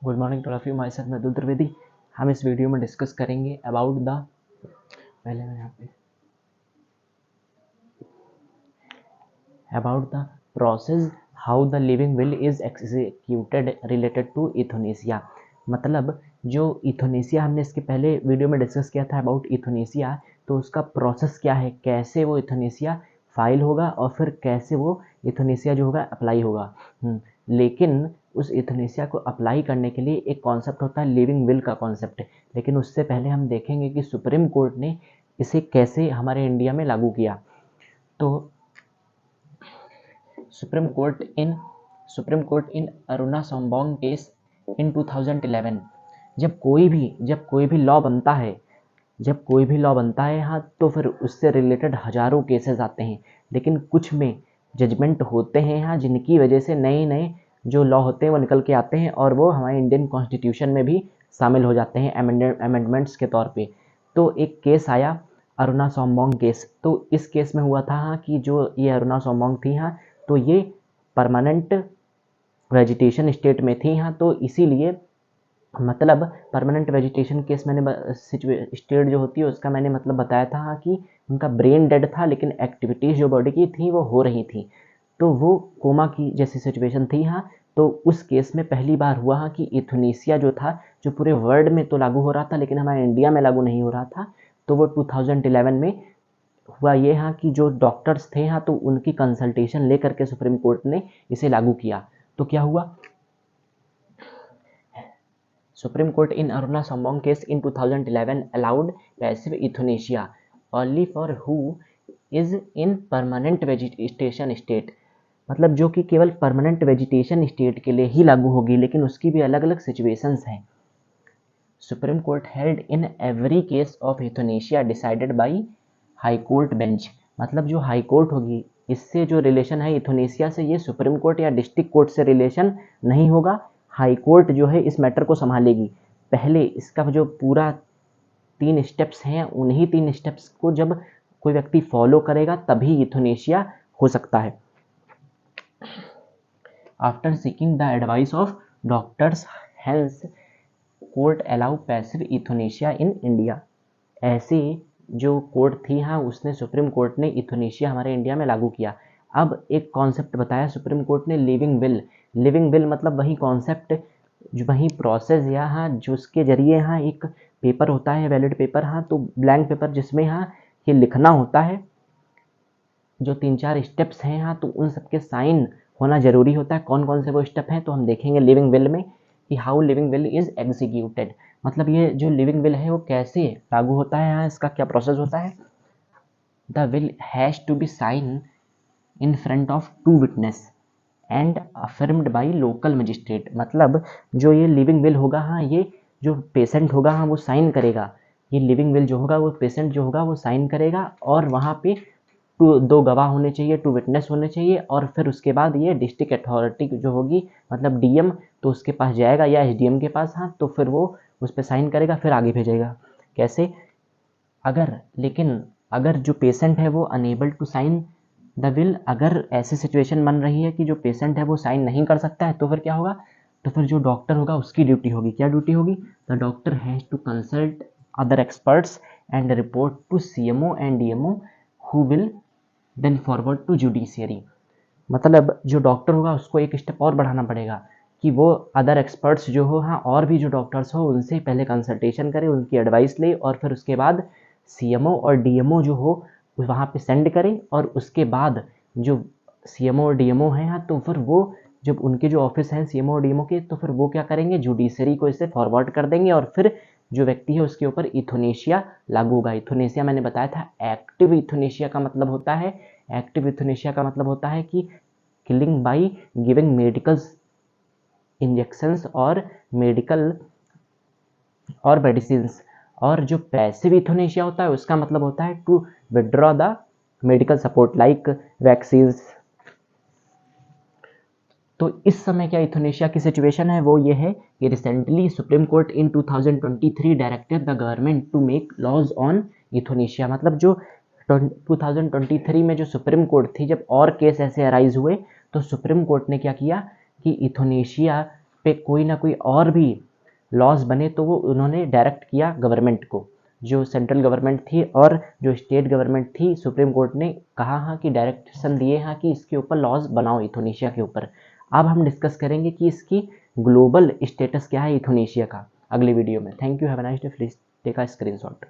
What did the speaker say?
Good morning to all of you. Myself Madhu Trivedi. हम इस video में डिस्कस करेंगे about the process how the living will is executed related to euthanasia. मतलब जो इथोनेसिया हमने इसके पहले वीडियो में डिस्कस किया था अबाउट इथोनेसिया, तो उसका प्रोसेस क्या है, कैसे वो इथोनेसिया फाइल होगा और फिर कैसे वो इथोनेसिया जो होगा अप्लाई होगा। लेकिन उस इथोनेसिया को अप्लाई करने के लिए एक कॉन्सेप्ट होता है लिविंग विल का कॉन्सेप्ट। लेकिन उससे पहले हम देखेंगे कि सुप्रीम कोर्ट ने इसे कैसे हमारे इंडिया में लागू किया। तो supreme court in Aruna Shanbaug case in 2011, जब कोई भी लॉ बनता है हाँ, तो फिर उससे रिलेटेड हजारों केसेस आते हैं। लेकिन कुछ में जजमेंट होते हैं हाँ, जिनकी वजह से नए नए जो लॉ होते हैं वो निकल के आते हैं और वो हमारे इंडियन कॉन्स्टिट्यूशन में भी शामिल हो जाते हैं अमेंडमेंट्स के तौर पे। तो एक केस आया अरुणा सोमबोंग केस। तो इस केस में हुआ था हाँ कि जो ये अरुणा सोमबोंग थी हाँ, तो ये परमानेंट वेजिटेशन स्टेट में थी हाँ, तो इसीलिए मतलब परमानेंट वेजिटेशन केस मैंने स्टेट जो होती है उसका मैंने मतलब बताया था हाँ कि उनका ब्रेन डेड था लेकिन एक्टिविटीज़ जो बॉडी की थी वो हो रही थी, तो वो कोमा की जैसी सिचुएशन थी हाँ। तो उस केस में पहली बार हुआ हाँ कि इथोनेसिया जो था, जो पूरे वर्ल्ड में तो लागू हो रहा था लेकिन हमारे इंडिया में लागू नहीं हो रहा था, तो वो 2011 में हुआ ये हाँ कि जो डॉक्टर्स थे हाँ, तो उनकी कंसल्टेशन लेकर के सुप्रीम कोर्ट ने इसे लागू किया। तो क्या हुआ, Supreme Court in Aruna Sambong case in 2011 allowed passive euthanasia only for who is in permanent vegetation state। मतलब जो कि केवल परमानेंट वेजिटेशन स्टेट के लिए ही लागू होगी, लेकिन उसकी भी अलग अलग सिचुएशंस हैं। Supreme court held in every case of euthanasia decided by high court bench. मतलब जो हाई कोर्ट होगी, इससे जो रिलेशन है यूथनेशिया से, ये सुप्रीम कोर्ट या डिस्ट्रिक्ट कोर्ट से रिलेशन नहीं होगा। हाई कोर्ट जो है इस मैटर को संभालेगी। पहले इसका जो पूरा 3 स्टेप्स हैं, उन्हीं 3 स्टेप्स को जब कोई व्यक्ति फॉलो करेगा तभी यूथनेशिया हो सकता है। After seeking the advice of doctors health court allow passive euthanasia in India. ऐसे जो कोर्ट थी हाँ, उसने सुप्रीम कोर्ट ने यूथनेशिया हमारे इंडिया में लागू किया। अब एक कॉन्सेप्ट बताया सुप्रीम कोर्ट ने, लिविंग विल मतलब वही कॉन्सेप्ट, वही प्रोसेस या हाँ जिसके जरिए हाँ एक पेपर होता है वैलिड पेपर हाँ, तो ब्लैंक पेपर जिसमें हाँ ये लिखना होता है जो 3-4 स्टेप्स हैं हाँ, तो उन सबके साइन होना जरूरी होता है। कौन कौन से वो स्टेप हैं तो हम देखेंगे लिविंग विल में कि how living will is executed. मतलब ये जो लिविंग विल है वो कैसे लागू होता है हाँ, इसका क्या प्रोसेस होता है। The will has to be sign in front of 2 witness and affirmed by local magistrate. मतलब जो ये लिविंग विल होगा हाँ, ये जो पेशेंट होगा हाँ वो साइन करेगा। ये लिविंग विल जो होगा वो पेशेंट जो होगा वो साइन करेगा और वहाँ पे 2 गवाह होने चाहिए, 2 विटनेस होने चाहिए, और फिर उसके बाद ये डिस्ट्रिक्ट अथॉरिटी जो होगी मतलब डीएम, तो उसके पास जाएगा या एसडीएम के पास हाँ, तो फिर वो उस पर साइन करेगा, फिर आगे भेजेगा। कैसे, अगर जो पेशेंट है वो unable to sign the will, अगर ऐसी सिचुएशन बन रही है कि जो पेशेंट है वो साइन नहीं कर सकता है, तो फिर क्या होगा, तो फिर जो डॉक्टर होगा उसकी ड्यूटी होगी। क्या ड्यूटी होगी, the doctor has to consult other experts and report to CMO and DMO who will then forward to judiciary. मतलब जो डॉक्टर होगा उसको एक स्टेप और बढ़ाना पड़ेगा कि वो अदर एक्सपर्ट्स जो हो हाँ, और भी जो डॉक्टर्स हो उनसे पहले कंसल्टेशन करे, उनकी एडवाइस ले, और फिर उसके बाद सीएमओ और डीएमओ जो हो वहाँ पे सेंड करें, और उसके बाद जो सीएमओ और डीएमओ हैं हाँ, तो फिर वो जब उनके जो ऑफिस हैं सीएमओ और डीएमओ के, तो फिर वो क्या करेंगे, जुडिशरी को इसे फॉरवर्ड कर देंगे, और फिर जो व्यक्ति है उसके ऊपर इथोनेशिया लागू होगा। इथोनेशिया मैंने बताया था एक्टिव इथोनेशिया का मतलब होता है, एक्टिव इथोनेशिया का मतलब होता है कि killing by giving medical injections और मेडिकल और मेडिसिन्स। और जो पैसिव इथोनेशिया होता है उसका मतलब होता है to withdraw the medical support like vaccines. तो इस समय क्या इथोनेशिया की सिचुएशन है वो ये है कि recently supreme court in 2023 directed the government to make laws on euthanasia. मतलब जो 2023 में जो सुप्रीम कोर्ट थी, जब और केस ऐसे अराइज हुए तो सुप्रीम कोर्ट ने क्या किया कि इथोनेशिया पे कोई ना कोई और भी लॉज बने तो वो उन्होंने डायरेक्ट किया गवर्नमेंट को, जो सेंट्रल गवर्नमेंट थी और जो स्टेट गवर्नमेंट थी। सुप्रीम कोर्ट ने कहा हाँ कि डायरेक्शन दिए हाँ कि इसके ऊपर लॉज बनाओ इथोनेशिया के ऊपर। अब हम डिस्कस करेंगे कि इसकी ग्लोबल स्टेटस क्या है इथोनेशिया का अगले वीडियो में। Thank you, have a nice day, please take a screenshot.